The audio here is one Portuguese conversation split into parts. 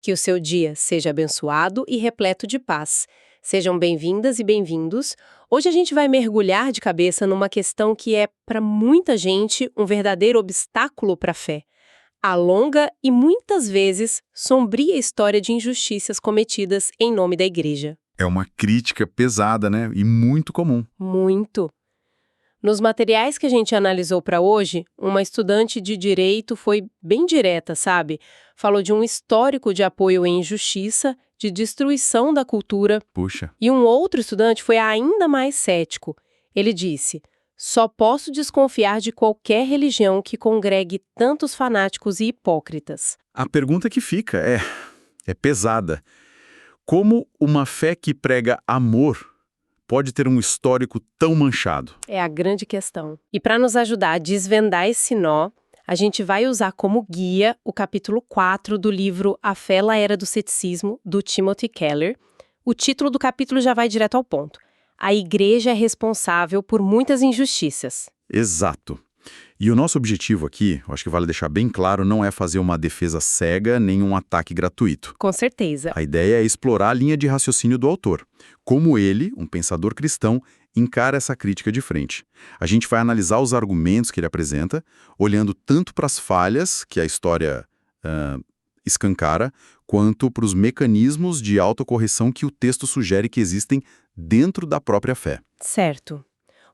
Que o seu dia seja abençoado e repleto de paz. Sejam bem-vindas e bem-vindos. Hoje a gente vai mergulhar de cabeça numa questão que é, para muita gente, um verdadeiro obstáculo para a fé. A longa e, muitas vezes, sombria história de injustiças cometidas em nome da igreja. É uma crítica pesada, né? E muito comum. Muito. Nos materiais que a gente analisou para hoje, uma estudante de direito foi bem direta, sabe? Falou de um histórico de apoio à injustiça, de destruição da cultura. Puxa, E um outro estudante foi ainda mais cético. Ele disse: só posso desconfiar de qualquer religião que congregue tantos fanáticos e hipócritas. a pergunta que fica é pesada. Como uma fé que prega amor pode ter um histórico tão manchado? É a grande questão. E para nos ajudar a desvendar esse nó, a gente vai usar como guia o capítulo 4 do livro A Fé, a Era do Ceticismo, do Timothy Keller. O título do capítulo já vai direto ao ponto. A igreja é responsável por muitas injustiças. Exato. E o nosso objetivo aqui, eu acho que vale deixar bem claro, não é fazer uma defesa cega nem um ataque gratuito. Com certeza. A ideia é explorar a linha de raciocínio do autor. Como ele, um pensador cristão, encara essa crítica de frente. A gente vai analisar os argumentos que ele apresenta, olhando tanto para as falhas que a história escancara, quanto para os mecanismos de autocorreção que o texto sugere que existem dentro da própria fé. Certo.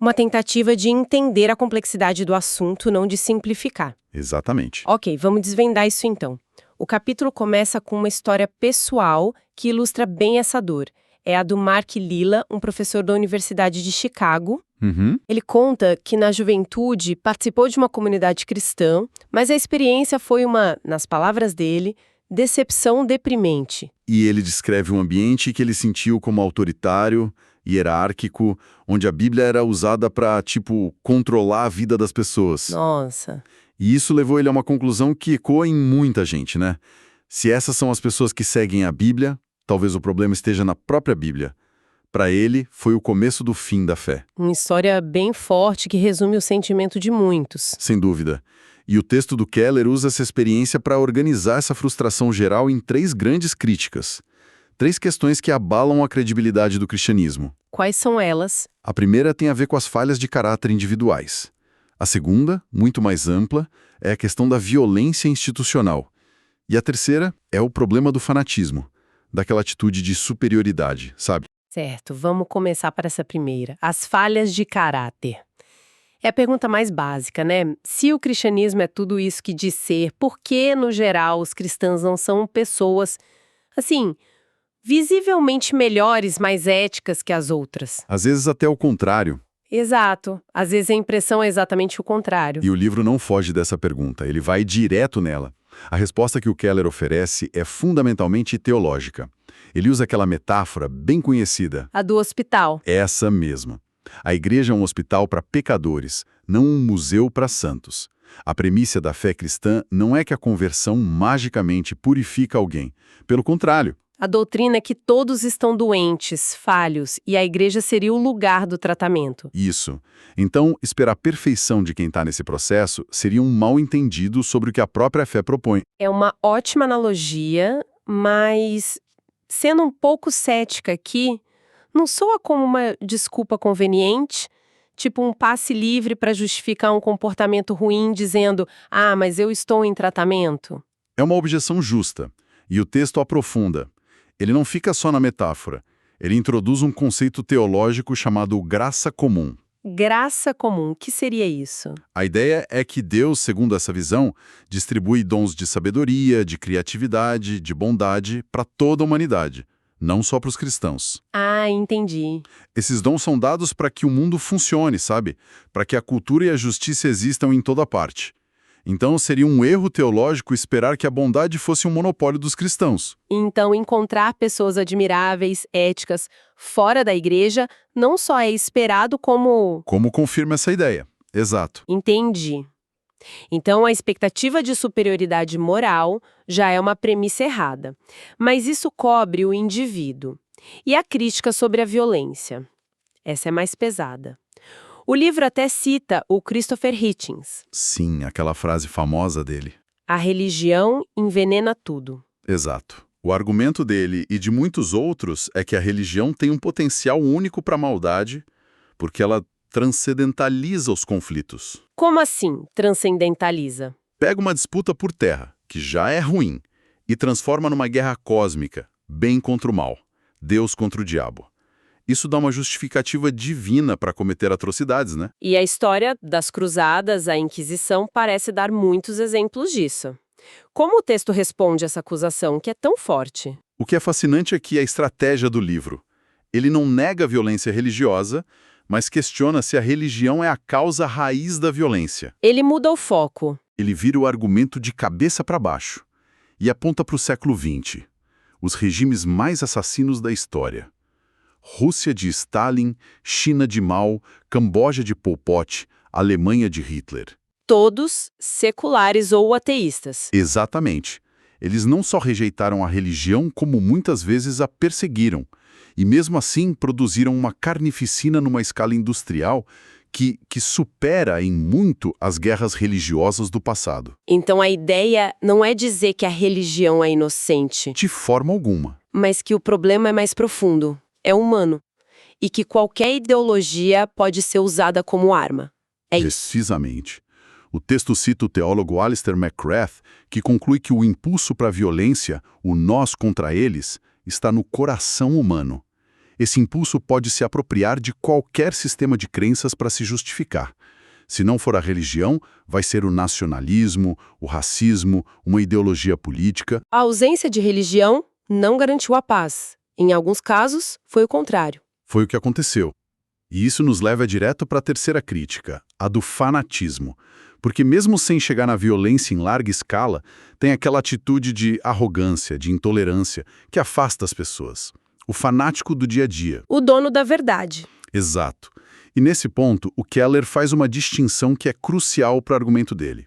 Uma tentativa de entender a complexidade do assunto, não de simplificar. Exatamente. Ok, vamos desvendar isso então. O capítulo começa com uma história pessoal que ilustra bem essa dor. É a do Mark Lilla, um professor da Universidade de Chicago. Uhum. Ele conta que na juventude participou de uma comunidade cristã, mas a experiência foi uma, nas palavras dele, decepção deprimente. E ele descreve um ambiente que ele sentiu como autoritário, hierárquico, onde a Bíblia era usada para, controlar a vida das pessoas. Nossa. E isso levou ele a uma conclusão que ecoa em muita gente, né? Se essas são as pessoas que seguem a Bíblia, talvez o problema esteja na própria Bíblia. Para ele, foi o começo do fim da fé. Uma história bem forte que resume o sentimento de muitos. Sem dúvida. E o texto do Keller usa essa experiência para organizar essa frustração geral em 3 grandes críticas. 3 questões que abalam a credibilidade do cristianismo. Quais são elas? A primeira tem a ver com as falhas de caráter individuais. A segunda, muito mais ampla, é a questão da violência institucional. E a terceira é o problema do fanatismo, daquela atitude de superioridade, sabe? Certo, vamos começar para essa primeira. As falhas de caráter. É a pergunta mais básica, né? Se o cristianismo é tudo isso que diz ser, por que, no geral, os cristãos não são pessoas, assim, visivelmente melhores, mais éticas que as outras? Às vezes até o contrário. Exato. Às vezes a impressão é exatamente o contrário. E o livro não foge dessa pergunta, ele vai direto nela. A resposta que o Keller oferece é fundamentalmente teológica. Ele usa aquela metáfora bem conhecida. A do hospital. Essa mesma. A igreja é um hospital para pecadores, não um museu para santos. A premissa da fé cristã não é que a conversão magicamente purifica alguém. Pelo contrário. A doutrina é que todos estão doentes, falhos, e a igreja seria o lugar do tratamento. Isso. Então, esperar a perfeição de quem está nesse processo seria um mal-entendido sobre o que a própria fé propõe. É uma ótima analogia, mas, sendo um pouco cética aqui, não soa como uma desculpa conveniente, tipo um passe livre para justificar um comportamento ruim dizendo, mas eu estou em tratamento? É uma objeção justa, e o texto aprofunda. Ele não fica só na metáfora. Ele introduz um conceito teológico chamado graça comum. Graça comum, o que seria isso? A ideia é que Deus, segundo essa visão, distribui dons de sabedoria, de criatividade, de bondade para toda a humanidade, não só para os cristãos. Ah, entendi. Esses dons são dados para que o mundo funcione, sabe? Para que a cultura e a justiça existam em toda parte. Então seria um erro teológico esperar que a bondade fosse um monopólio dos cristãos. Então, encontrar pessoas admiráveis, éticas, fora da igreja, não só é esperado como... Como confirma essa ideia? Exato. Entendi. Então, a expectativa de superioridade moral já é uma premissa errada. Mas isso cobre o indivíduo. E a crítica sobre a violência? Essa é mais pesada. O livro até cita o Christopher Hitchens. Sim, aquela frase famosa dele. A religião envenena tudo. Exato. O argumento dele e de muitos outros é que a religião tem um potencial único para a maldade, porque ela transcendentaliza os conflitos. Como assim, transcendentaliza? Pega uma disputa por terra, que já é ruim, e transforma numa guerra cósmica, bem contra o mal, Deus contra o diabo. Isso dá uma justificativa divina para cometer atrocidades, né? E a história das cruzadas, a Inquisição, parece dar muitos exemplos disso. Como o texto responde essa acusação que é tão forte? O que é fascinante é que a estratégia do livro. Ele não nega a violência religiosa, mas questiona se a religião é a causa raiz da violência. Ele muda o foco. Ele vira o argumento de cabeça para baixo e aponta para o século XX, os regimes mais assassinos da história. Rússia de Stalin, China de Mao, Camboja de Pol Pot, Alemanha de Hitler. Todos seculares ou ateístas. Exatamente. Eles não só rejeitaram a religião, como muitas vezes a perseguiram. E mesmo assim produziram uma carnificina numa escala industrial que supera em muito as guerras religiosas do passado. Então a ideia não é dizer que a religião é inocente, De forma alguma. mas que o problema é mais profundo, é humano, e que qualquer ideologia pode ser usada como arma. É isso. Precisamente. O texto cita o teólogo Alistair McGrath, que conclui que o impulso para a violência, o nós contra eles, está no coração humano. Esse impulso pode se apropriar de qualquer sistema de crenças para se justificar. Se não for a religião, vai ser o nacionalismo, o racismo, uma ideologia política. A ausência de religião não garantiu a paz. Em alguns casos, foi o contrário. Foi o que aconteceu. E isso nos leva direto para a terceira crítica, a do fanatismo. Porque mesmo sem chegar na violência em larga escala, tem aquela atitude de arrogância, de intolerância, que afasta as pessoas. O fanático do dia a dia. O dono da verdade. Exato. E nesse ponto, o Keller faz uma distinção que é crucial para o argumento dele.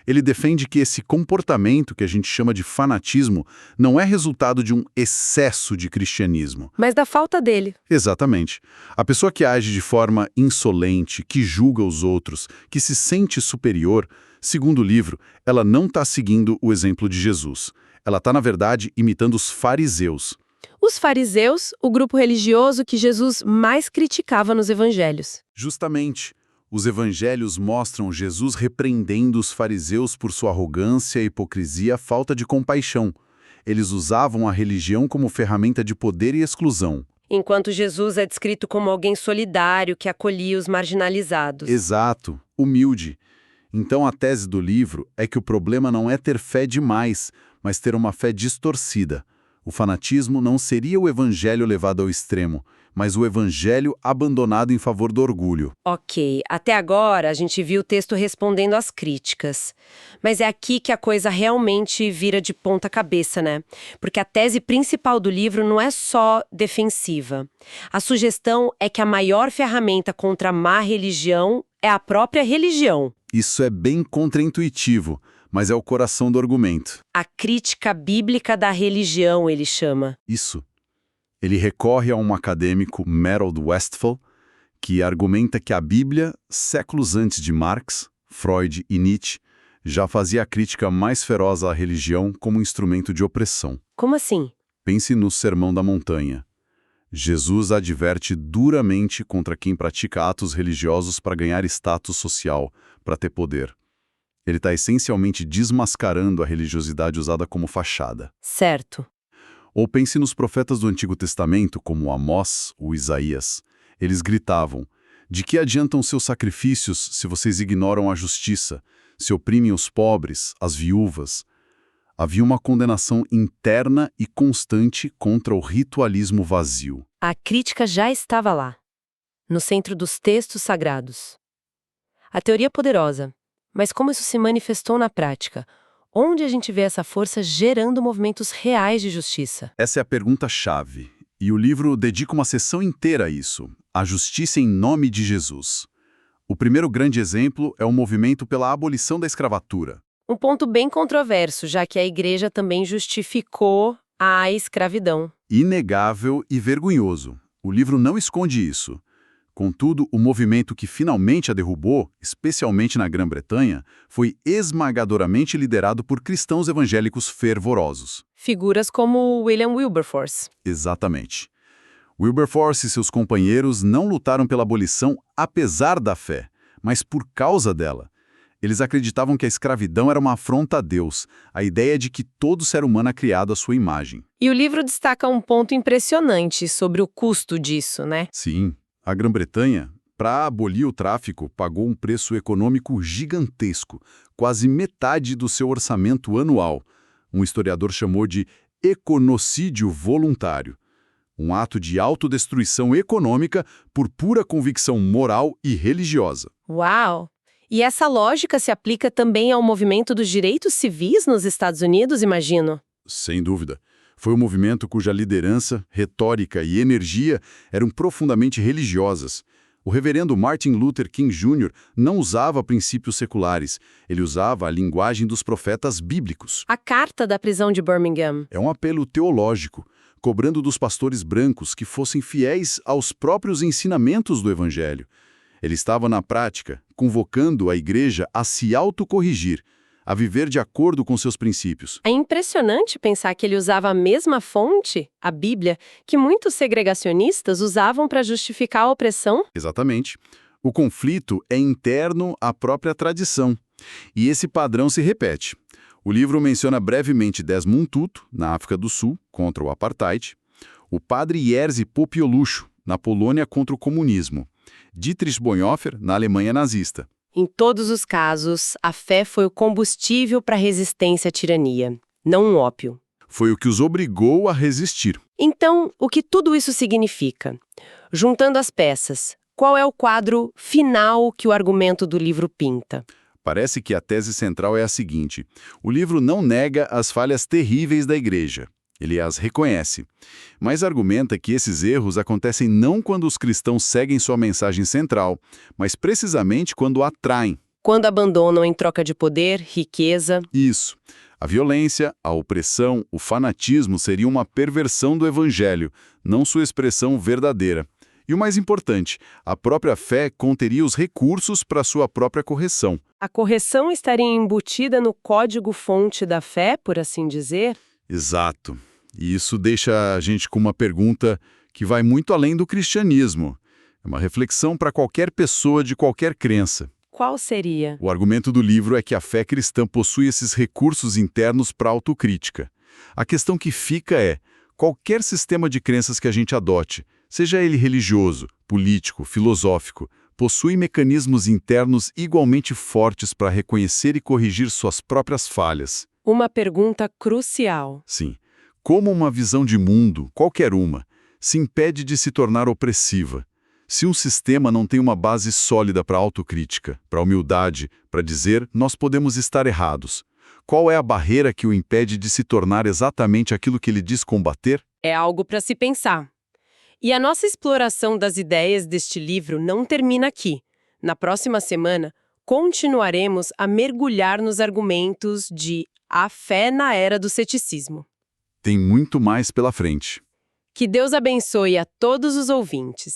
Ele defende que esse comportamento que a gente chama de fanatismo não é resultado de um excesso de cristianismo. Mas da falta dele. Exatamente. A pessoa que age de forma insolente, que julga os outros, que se sente superior, segundo o livro, ela não está seguindo o exemplo de Jesus. Ela está, na verdade, imitando os fariseus. Os fariseus, o grupo religioso que Jesus mais criticava nos evangelhos. Justamente. Os evangelhos mostram Jesus repreendendo os fariseus por sua arrogância, hipocrisia, falta de compaixão. Eles usavam a religião como ferramenta de poder e exclusão. Enquanto Jesus é descrito como alguém solidário que acolhia os marginalizados. Exato, humilde. Então a tese do livro é que o problema não é ter fé demais, mas ter uma fé distorcida. O fanatismo não seria o evangelho levado ao extremo, mas o evangelho abandonado em favor do orgulho. Ok, até agora a gente viu o texto respondendo às críticas. Mas é aqui que a coisa realmente vira de ponta cabeça, né? Porque a tese principal do livro não é só defensiva. A sugestão é que a maior ferramenta contra a má religião é a própria religião. Isso é bem contraintuitivo, mas é o coração do argumento. A crítica bíblica da religião, ele chama. Isso. Ele recorre a um acadêmico, Merold Westphal, que argumenta que a Bíblia, séculos antes de Marx, Freud e Nietzsche, já fazia a crítica mais feroz à religião como instrumento de opressão. Como assim? Pense no Sermão da Montanha. Jesus adverte duramente contra quem pratica atos religiosos para ganhar status social, para ter poder. Ele está essencialmente desmascarando a religiosidade usada como fachada. Certo. Ou pense nos profetas do Antigo Testamento, como Amós ou Isaías. Eles gritavam: de que adiantam seus sacrifícios se vocês ignoram a justiça, se oprimem os pobres, as viúvas? Havia uma condenação interna e constante contra o ritualismo vazio. A crítica já estava lá, no centro dos textos sagrados. A teoria é poderosa, mas como isso se manifestou na prática? Onde a gente vê essa força gerando movimentos reais de justiça? Essa é a pergunta-chave, e o livro dedica uma sessão inteira a isso, a justiça em nome de Jesus. O primeiro grande exemplo é o movimento pela abolição da escravatura. Um ponto bem controverso, já que a igreja também justificou a escravidão. Inegável e vergonhoso. O livro não esconde isso. Contudo, o movimento que finalmente a derrubou, especialmente na Grã-Bretanha, foi esmagadoramente liderado por cristãos evangélicos fervorosos. Figuras como William Wilberforce. Exatamente. Wilberforce e seus companheiros não lutaram pela abolição apesar da fé, mas por causa dela. Eles acreditavam que a escravidão era uma afronta a Deus, a ideia de que todo ser humano é criado à sua imagem. E o livro destaca um ponto impressionante sobre o custo disso, né? Sim, a Grã-Bretanha, para abolir o tráfico, pagou um preço econômico gigantesco, quase metade do seu orçamento anual. Um historiador chamou de econocídio voluntário. Um ato de autodestruição econômica por pura convicção moral e religiosa. Uau! E essa lógica se aplica também ao movimento dos direitos civis nos Estados Unidos, imagino? Sem dúvida. Foi um movimento cuja liderança, retórica e energia eram profundamente religiosas. O reverendo Martin Luther King Jr. não usava princípios seculares, ele usava a linguagem dos profetas bíblicos. A Carta da Prisão de Birmingham. É um apelo teológico, cobrando dos pastores brancos que fossem fiéis aos próprios ensinamentos do Evangelho. Ele estava, na prática, convocando a igreja a se autocorrigir, a viver de acordo com seus princípios. É impressionante pensar que ele usava a mesma fonte, a Bíblia, que muitos segregacionistas usavam para justificar a opressão. Exatamente. O conflito é interno à própria tradição. E esse padrão se repete. O livro menciona brevemente Desmond Tutu, na África do Sul, contra o apartheid, o padre Jerzy Popieluszko, na Polônia contra o comunismo, Dietrich Bonhoeffer, na Alemanha nazista. Em todos os casos, a fé foi o combustível para a resistência à tirania, não um ópio. Foi o que os obrigou a resistir. Então, o que tudo isso significa? Juntando as peças, qual é o quadro final que o argumento do livro pinta? Parece que a tese central é a seguinte: o livro não nega as falhas terríveis da igreja. Ele as reconhece, mas argumenta que esses erros acontecem não quando os cristãos seguem sua mensagem central, mas precisamente quando a traem. Quando abandonam em troca de poder, riqueza. Isso. A violência, a opressão, o fanatismo seriam uma perversão do evangelho, não sua expressão verdadeira. E o mais importante, a própria fé conteria os recursos para sua própria correção. A correção estaria embutida no código-fonte da fé, por assim dizer? Exato. E isso deixa a gente com uma pergunta que vai muito além do cristianismo. É uma reflexão para qualquer pessoa de qualquer crença. Qual seria? O argumento do livro é que a fé cristã possui esses recursos internos para autocrítica. A questão que fica é: qualquer sistema de crenças que a gente adote, seja ele religioso, político, filosófico, possui mecanismos internos igualmente fortes para reconhecer e corrigir suas próprias falhas. Uma pergunta crucial. Sim. Como uma visão de mundo, qualquer uma, se impede de se tornar opressiva? Se um sistema não tem uma base sólida para a autocrítica, para a humildade, para dizer nós podemos estar errados, qual é a barreira que o impede de se tornar exatamente aquilo que ele diz combater? É algo para se pensar. E a nossa exploração das ideias deste livro não termina aqui. Na próxima semana, continuaremos a mergulhar nos argumentos de A Fé na Era do Ceticismo. Tem muito mais pela frente. Que Deus abençoe a todos os ouvintes.